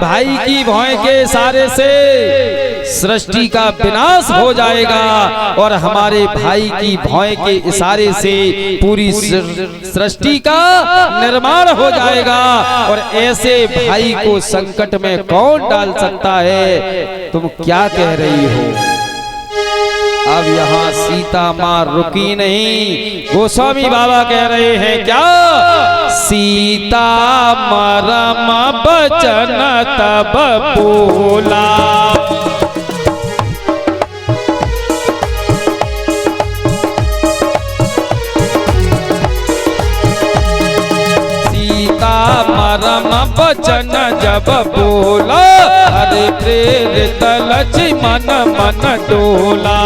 भाई की भौं के इशारे से सृष्टि का विनाश हो जाएगा और हमारे भाई की भौं के इशारे से पूरी सृष्टि का निर्माण हो जाएगा। और ऐसे भाई को संकट में कौन डाल सकता है? तुम क्या कह रही हो? अब यहाँ सीता माँ रुकी नहीं, गोस्वामी बाबा कह रहे हैं क्या? सीता मरम बचन तब बोला, सीता मरम बचन जब बोला, हरे प्रेरित लक्ष्मण मन डोला।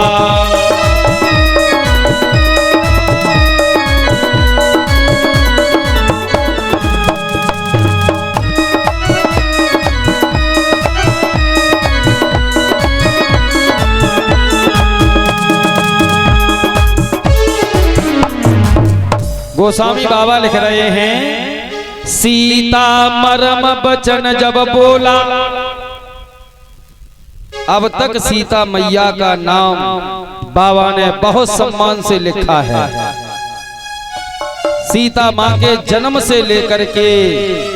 गोस्वामी बाबा लिख रहे हैं, सीता मरम बचन जब बोला। अब तक सीता मैया का नाम बाबा ने बहुत सम्मान से लिखा है। सीता माँ के जन्म से लेकर के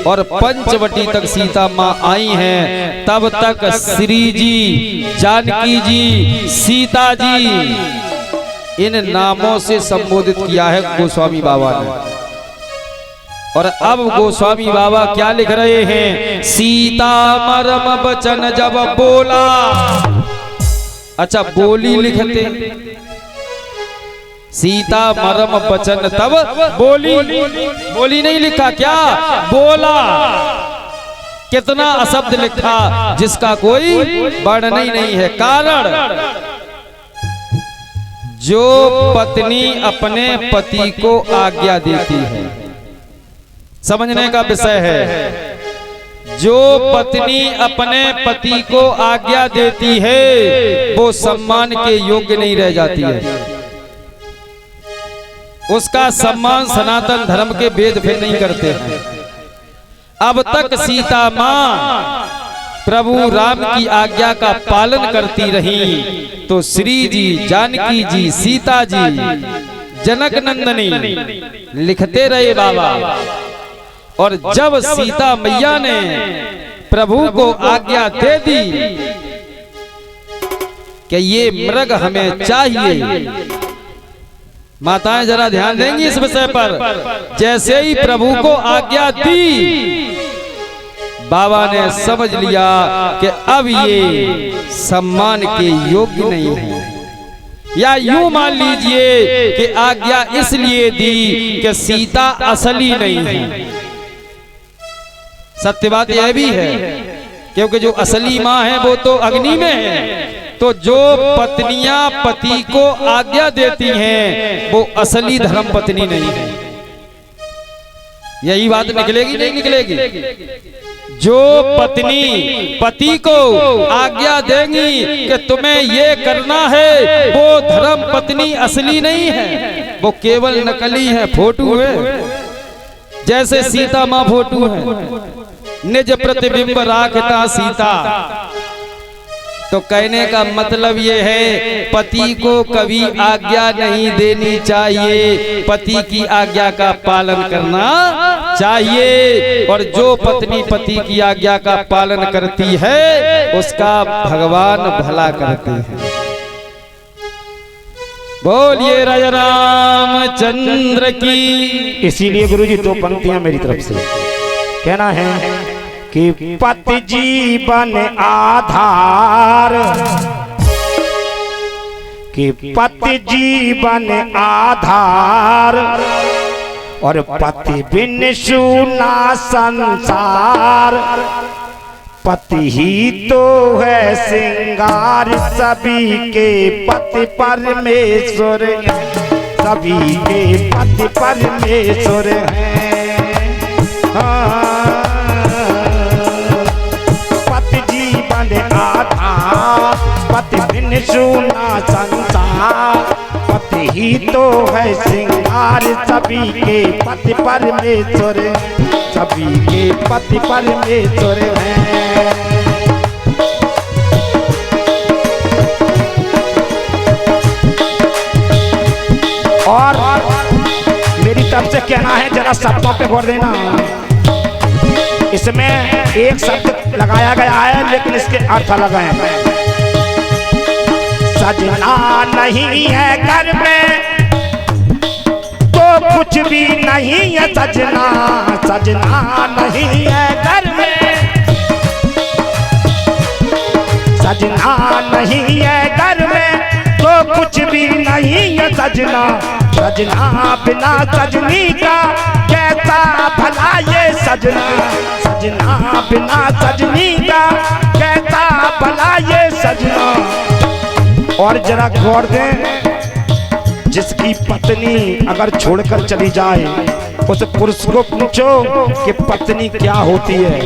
और पंचवटी तक सीता माँ आई हैं, तब तक श्री जी, जानकी जी, सीता जी इन नामों से संबोधित किया है गोस्वामी बाबा ने। और अब गोस्वामी बाबा क्या लिख रहे हैं? सीता मरम बचन जब बोला। अच्छा, बोली लिखते, सीता मरम बचन तब बोली, बोली नहीं लिखा क्या? बोला। कितना अशब्द लिखा जिसका कोई वर्णन ही नहीं है। कारण, जो पत्नी अपने पति को आज्ञा देती है, समझने का विषय है। जो पत्नी अपने पति को आज्ञा देती है वो सम्मान के योग्य नहीं रह जाती है। उसका सम्मान सनातन धर्म के वेद फिर नहीं करते हैं। अब तक सीता माँ प्रभु राम की आज्ञा का पालन करती रही, तो श्री जी, जानकी जी, सीता जी, जनक नंदनी लिखते रहे बाबा। और जब सीता मैया ने प्रभु को आज्ञा दे दी कि ये मृग हमें चाहिए, माताएं जरा ध्यान देंगी इस विषय पर। जैसे ही प्रभु को आज्ञा दी, बाबा ने समझ लिया कि अब ये सम्मान के योग्य नहीं है। या यूं मान लीजिए कि आज्ञा इसलिए दी कि सीता असली नहीं है। सत्य बात यह भी है, क्योंकि जो असली माँ है वो तो अग्नि में है। तो जो पत्नियां पति को आज्ञा देती हैं वो असली धर्म पत्नी नहीं है। यही बात निकलेगी नहीं निकलेगी? जो पत्नी पति को आज्ञा देंगी कि तुम्हें ये करना है, वो धर्म पत्नी असली नहीं है, वो केवल नकली है, फोटो है। जैसे सीता माँ फोटो है, निज प्रतिबिंब राखता सीता। तो कहने का मतलब ये है, पति को कभी आज्ञा नहीं देनी चाहिए, पति की आज्ञा का पालन करना चाहिए। और जो पत्नी पति की आज्ञा का पालन करती है उसका भगवान भला करते हैं। बोलिए राजा रामचंद्र की। इसीलिए गुरुजी दो पंक्तियां मेरी तरफ से कहना है कि पति जीवन आधार, कि पति जीवन आधार, और पति बिन सुना संसार। पति ही तो है सिंगार सभी के, पति परमेश्वर, सभी के पति परमेश्वर हैं। पति जीवन आधार, पति बिन सुना संसार। पति ही तो है सिंगार सभी के, पति परमेश्वर, सभी के पति परमेश्वर हैं। जरा शब्दों पे गौर देना। इसमें एक शब्द लगाया गया है लेकिन इसके अर्थ अलग हैं। सजना नहीं है घर में तो कुछ भी नहीं है सजना, सजना नहीं है घर में, सजना नहीं है घर में तो कुछ भी नहीं है सजना, सजना बिना सजनी का कैसा भला ये सजना, सजना बिना सजनी का कैसा भला ये सजना। और जरा गौर दें, जिसकी पत्नी अगर छोड़कर चली जाए उस पुरुष को पूछो कि पत्नी क्या होती है,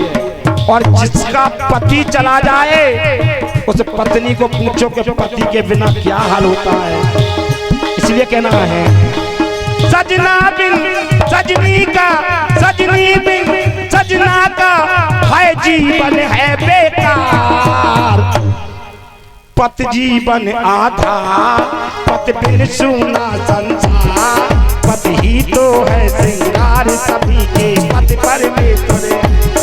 और जिसका पति चला जाए उस पत्नी को पूछो कि पति के बिना क्या हाल होता है। इसलिए कहना है सजना बिन सजनी का, सजनी बिन सजना का है जीवन है बेकार, पत जीवन आधार, पत बिन सुना संसार, पत ही तो है श्रृंगार, सभी के पति परमेश्वर,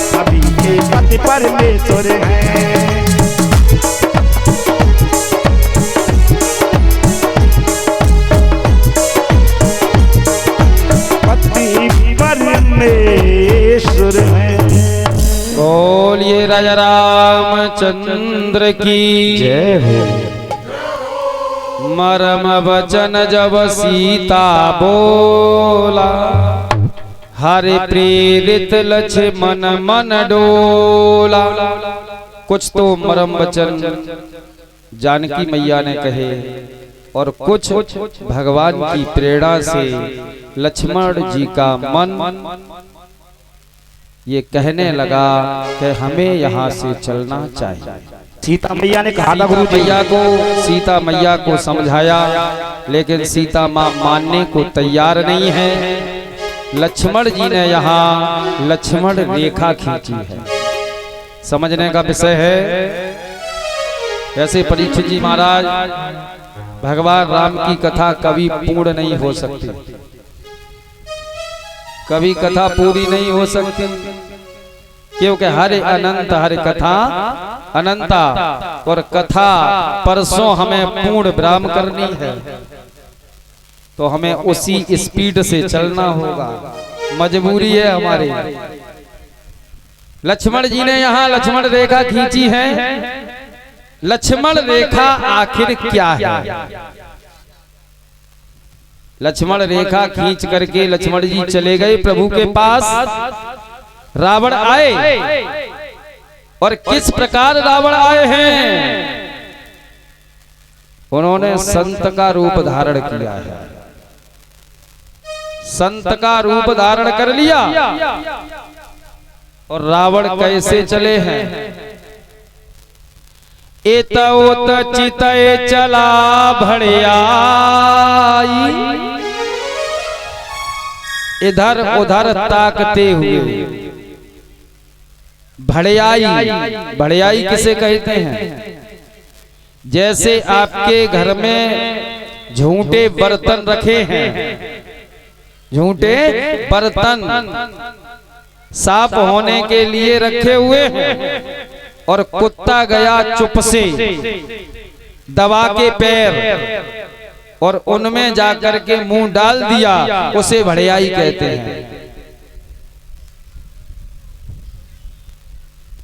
सभी के पति परमेश्वर है। पति परमेश्वर है। बोलिए राजा रामचंद्र की जय हो। मरम वचन जब सीता बोला, हरि प्रेरित लक्ष्मण मन डोला। कुछ तो मरम वचन जानकी मैया ने कहे और कुछ भगवान की प्रेरणा से लक्ष्मण जी का मन ये कहने लगा कि हमें यहाँ से चलना चाहिए। सीता मैया ने कहा था गुरु मैया को, सीता मैया को समझाया लेकिन सीता माँ मानने को तैयार नहीं है। लक्ष्मण जी ने यहाँ लक्ष्मण रेखा खींची है, समझने का विषय है। ऐसे परीक्षित जी महाराज, भगवान राम की कथा कभी पूर्ण नहीं हो सकती, कभी कथा पूरी नहीं हो सकती, क्योंकि हर अनंत हर कथा अनंता, और कथा परसों हमें पूर्ण विराम करनी है तो हमें उसी स्पीड से चलना होगा, मजबूरी है हमारी। लक्ष्मण जी ने यहाँ लक्ष्मण रेखा खींची है। लक्ष्मण रेखा आखिर क्या है? लक्ष्मण रेखा खींच करके लक्ष्मण जी चले गए प्रभु के पास। रावण आए और किस प्रकार रावण आए हैं? उन्होंने संत का रूप धारण किया है, संत का रूप धारण कर लिया। और रावण कैसे चले हैं? एतोत चितय चला भड़ियाई, इधर उधर ताकते हुए। भड़ियाई, भड़ियाई किसे कहते हैं? जैसे आपके घर में झूठे बर्तन रखे हैं, झूठे बर्तन साफ होने के लिए रखे हुए हैं, और कुत्ता गया चुप से दबा के पैर और उनमें जाकर के मुंह डाल दिया, उसे भड़ियाई कहते हैं।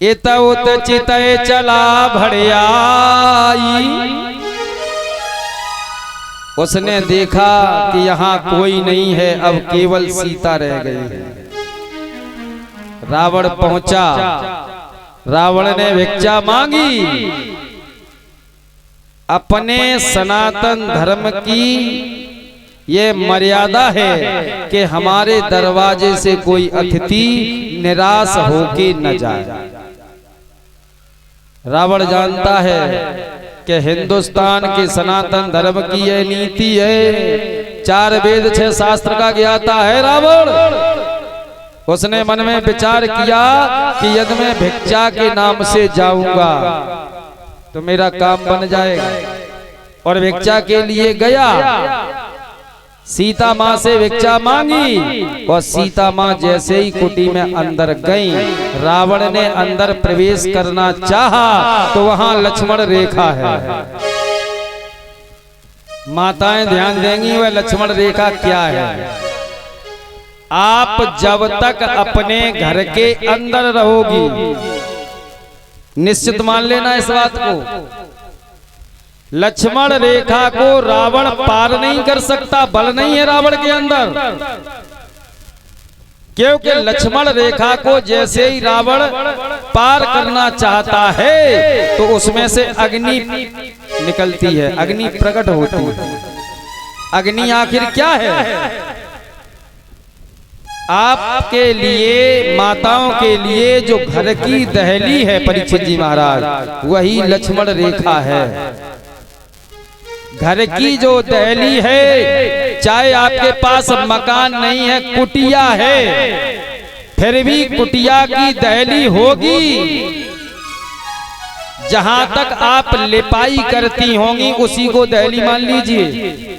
एतउत चितय चला भड़ियाई, उसने देखा कि यहाँ कोई नहीं है, अब केवल सीता रह गई है। रावण पहुंचा, रावण ने भिक्षा मांगी। अपने सनातन धर्म की ये मर्यादा है कि हमारे दरवाजे से कोई अतिथि निराश होके न जाए। रावण जानता है कि हिंदुस्तान के सनातन धर्म की यह नीति है। 4 वेद 6 शास्त्र का ज्ञाता है रावण। उसने मन में विचार किया कि यदि मैं भिक्षा के नाम से जाऊंगा तो मेरा काम बन जाएगा, और भिक्षा के लिए गया। सीता माँ से भिक्षा मांगी और सीता माँ जैसे ही कुटी में अंदर गई, रावण ने अंदर प्रवेश करना चाहा तो वहां लक्ष्मण रेखा है। माताएं ध्यान देंगी वह लक्ष्मण रेखा क्या है। आप जब तक अपने घर के अंदर रहोगी, निश्चित मान लेना इस बात को, लक्ष्मण रेखा को रावण पार नहीं कर सकता। बल नहीं है रावण के अंदर, क्योंकि लक्ष्मण रेखा को जैसे ही रावण पार करना चाहता है तो उसमें से अग्नि निकलती है, अग्नि प्रकट होती है। अग्नि आखिर क्या है? आपके लिए, माताओं के लिए जो घर की दहली है परीक्षित जी महाराज, वही लक्ष्मण रेखा है। घर की जो दहली है, चाहे आपके पास मकान नहीं है, कुटिया है, फिर भी कुटिया की दहली होगी। जहां तक आप लिपाई करती होंगी उसी को दहली मान लीजिए,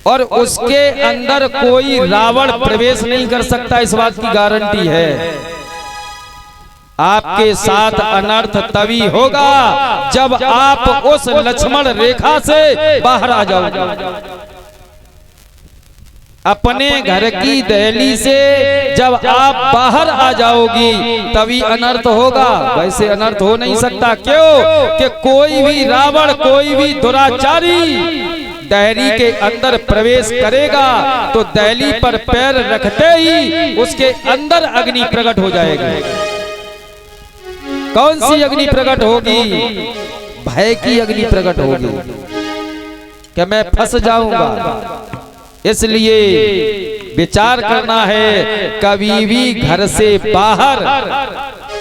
और उसके अंदर कोई रावण प्रवेश नहीं कर सकता, इस बात की गारंटी है। आपके साथ अनर्थ तभी होगा जब आप उस लक्ष्मण रेखा से बाहर आ जाओगे। अपने घर की दहली से जब आप बाहर आ जाओगी तभी अनर्थ होगा, वैसे अनर्थ हो नहीं सकता। क्यों कि कोई भी रावण, कोई भी दुराचारी दहली के अंदर प्रवेश करेगा तो दहली पर पैर रखते ही उसके अंदर अग्नि प्रकट हो जाएगी। कौन सी अग्नि प्रकट होगी? भय की अग्नि प्रकट होगी कि मैं फंस जाऊंगा। इसलिए विचार करना है, कभी भी घर से बाहर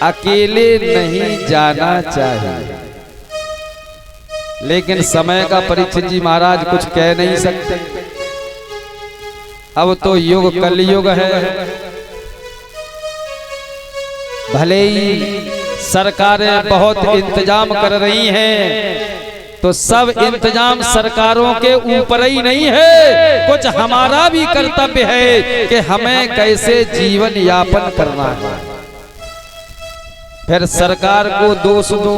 अकेले नहीं जाना चाहिए। लेकिन समय का परीक्षित जी महाराज कुछ कह नहीं सकते। अब तो युग कलयुग है, भले ही सरकारें बहुत इंतजाम कर रही हैं, तो सब इंतजाम सरकारों के ऊपर ही नहीं है, कुछ हमारा भी कर्तव्य है कि हमें कैसे जीवन यापन करना है। फिर सरकार को दोष दो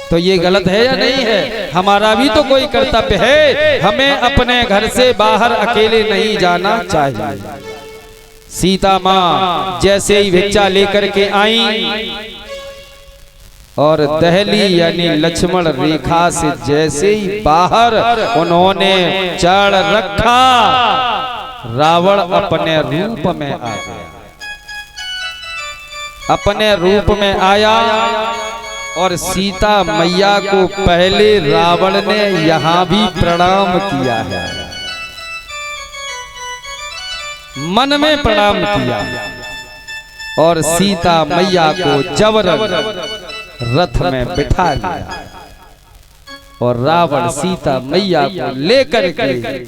तो ये गलत है या नहीं है? हमारा भी तो कोई कर्तव्य है, हमें अपने घर से बाहर अकेले नहीं जाना चाहिए। सीता माँ जैसे ही भिक्षा लेकर के आई और दहली यानी लक्ष्मण रेखा से जैसे ही बाहर उन्होंने चढ़ रखा, रावण अपने रूप में आ गया। अपने रूप में आया और सीता मैया को पहले रावण ने यहां भी प्रणाम किया है, मन में प्रणाम किया, और सीता मैया को जबरन रथ में बिठा लिया और रावण सीता मैया को लेकर के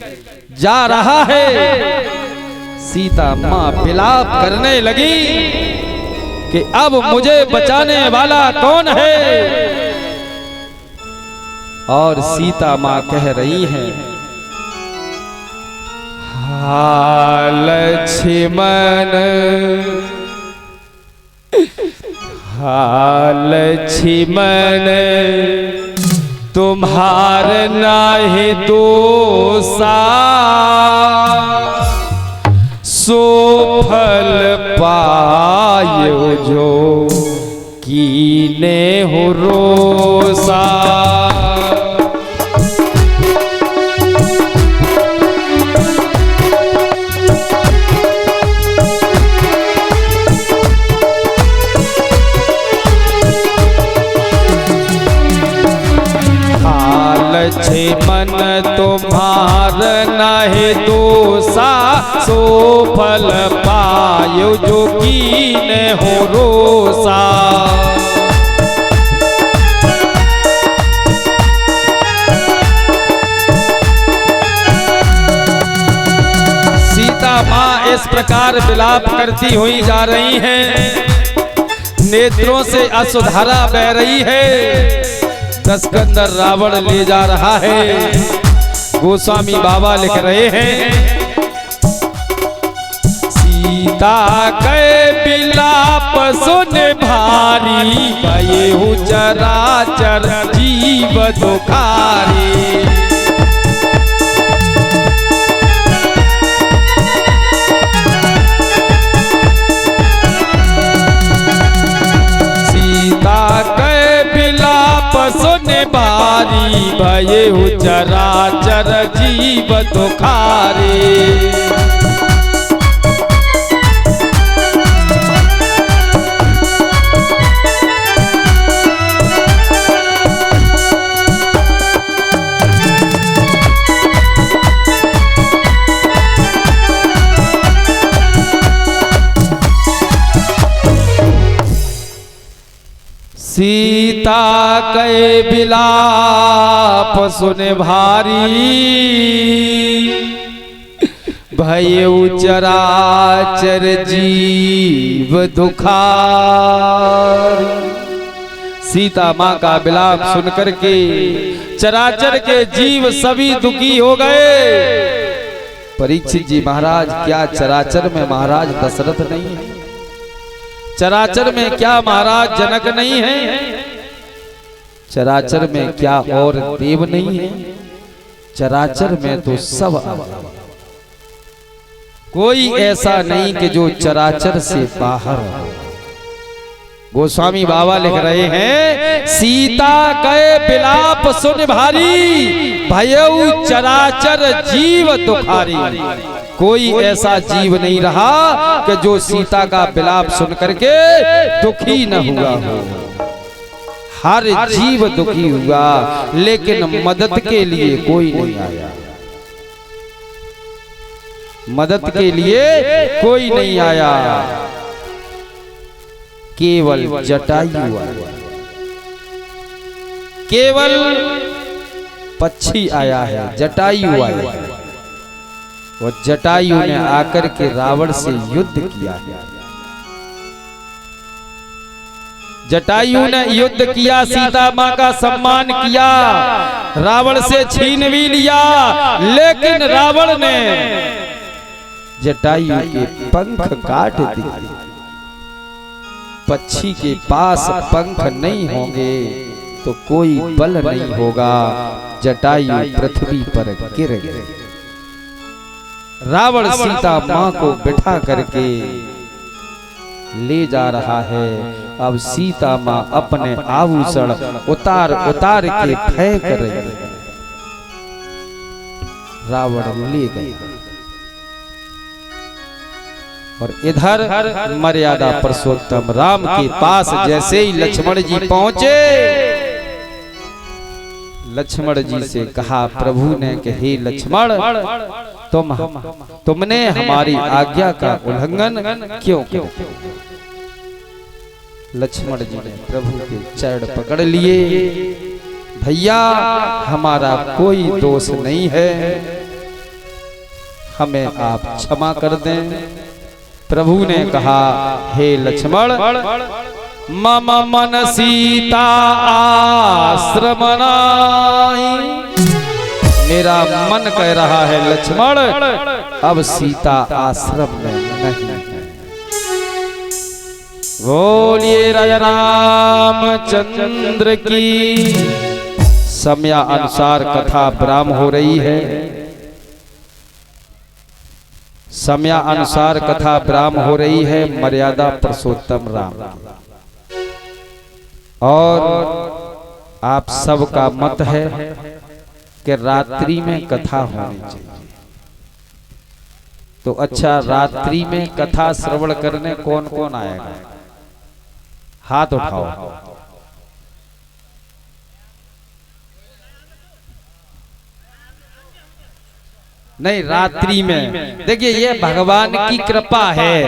जा रहा है। सीता मां विलाप करने लगी कि अब मुझे बचाने वाला कौन है? और सीता मां कह रही हैं, हा लक्ष्मण, हा लक्ष्मण, तुम्हार नाहि दोषा, सो फल पायो जो कीने हो रोसा। लक्ष्मण तुम्हार नाहि दोषा, सो फल पायो जो कीने हो रोसा। सीता माँ इस प्रकार विलाप करती हुई जा रही हैं, नेत्रों से अश्रुधारा बह रही है। दशकंदर रावण ले जा रहा है। गोस्वामी बाबा लिख रहे हैं, सीता के बिलाप सुन भारी, भये चराचर जीव दुखारी। सुन बारी, भये चराचर जीव दुखारे। सीता के बिलाप सुन भारी, भये चराचर जीव दुखारी। सीता माँ का बिलाप सुनकर के चराचर के जीव सभी दुखी हो गए। परीक्षित जी महाराज, क्या चराचर में महाराज दशरथ नहीं है? चराचर में क्या महाराज जनक नहीं है? चराचर में क्या और देव नहीं है? चराचर में तो सब, कोई ऐसा नहीं कि जो चराचर से बाहर। गोस्वामी बाबा लिख रहे हैं, सीता के बिलाप सुन भारी, भयउ चराचर जीव दुखारी। कोई ऐसा जीव नहीं रहा कि जो सीता का बिलाप सुन करके दुखी न हुआ हो। हर जीव दुखी हुआ, लेकिन मदद के लिए कोई नहीं आया। मदद के लिए कोई नहीं आया, केवल जटायु आया। केवल पक्षी आया है, जटायु आया है। और जटायु ने आकर के रावण से युद्ध किया है। जटायु ने युद्ध किया, सीता माँ का सम्मान किया, रावण से छीन भी लिया, लेकिन रावण ने जटायु के पंख काट दिए। पक्षी के पास पंख नहीं होंगे तो कोई बल नहीं होगा। जटायु पृथ्वी पर गिर गए। रावण सीता माँ को बिठा करके ले जा रहा है। अब सीता माँ अपने आभूषण उतार उतार के फेंक रही है। रावण ले गया। और इधर मर्यादा पुरुषोत्तम राम के पास जैसे ही लक्ष्मण जी पहुंचे, लक्ष्मण जी से कहा, प्रभु ने कि हे लक्ष्मण, तुमने हमारी आज्ञा का उल्लंघन क्यों किया? लक्ष्मण जी ने प्रभु के चरण पकड़ लिए। भैया, हमारा कोई दोष नहीं है, हमें आप क्षमा कर दें। प्रभु ने कहा, हे लक्ष्मण, मम मन सीता आश्रम नाहि। मेरा मन कह रहा है लक्ष्मण, अब सीता आश्रम में नहीं है। बोलिए राजा रामचंद्र की। समय अनुसार कथा विराम हो रही है। समय अनुसार कथा विराम हो रही है। मर्यादा पुरुषोत्तम राम, और आप सबका मत है कि रात्रि में कथा होनी चाहिए। तो अच्छा, रात्रि में कथा श्रवण करने कौन कौन आएगा? हाथ उठाओ। नहीं, रात्रि में देखिए, ये भगवान की कृपा है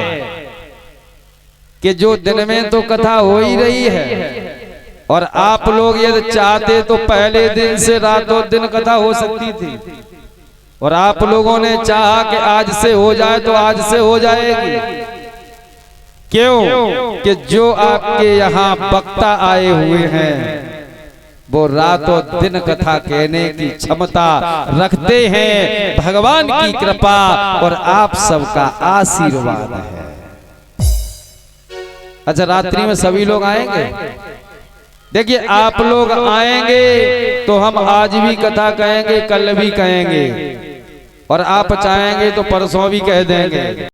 कि जो दिन में तो कथा हो ही रही है, और आप लोग यदि चाहते तो पहले दिन से रातों दिन कथा हो सकती थी, और आप लोगों ने चाहा कि आज से हो जाए तो आज से हो जाएगी। क्यों? कि जो आपके यहाँ वक्ता आए हुए हैं वो रातों दिन कथा कहने की क्षमता रखते हैं। भगवान की कृपा और आप सबका आशीर्वाद है। अच्छा, रात्रि में सभी लोग आएंगे? देखिए, आप लोग आएंगे तो हम आज भी कथा कहेंगे, कल भी कहेंगे, और आप चाहेंगे तो परसों भी कह देंगे।